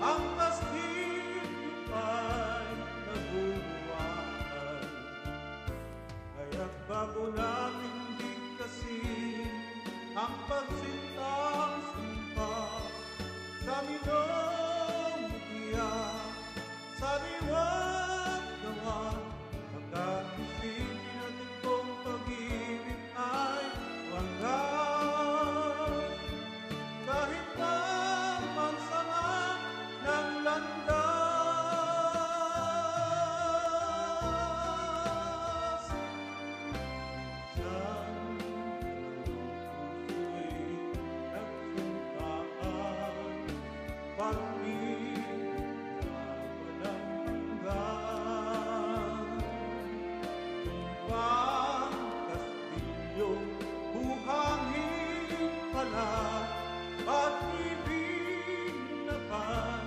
ang kastil ay nabubuhay. Kaya't bago natin bigkasin ang pagsintang-sinta sa minong mutiya, sa diwa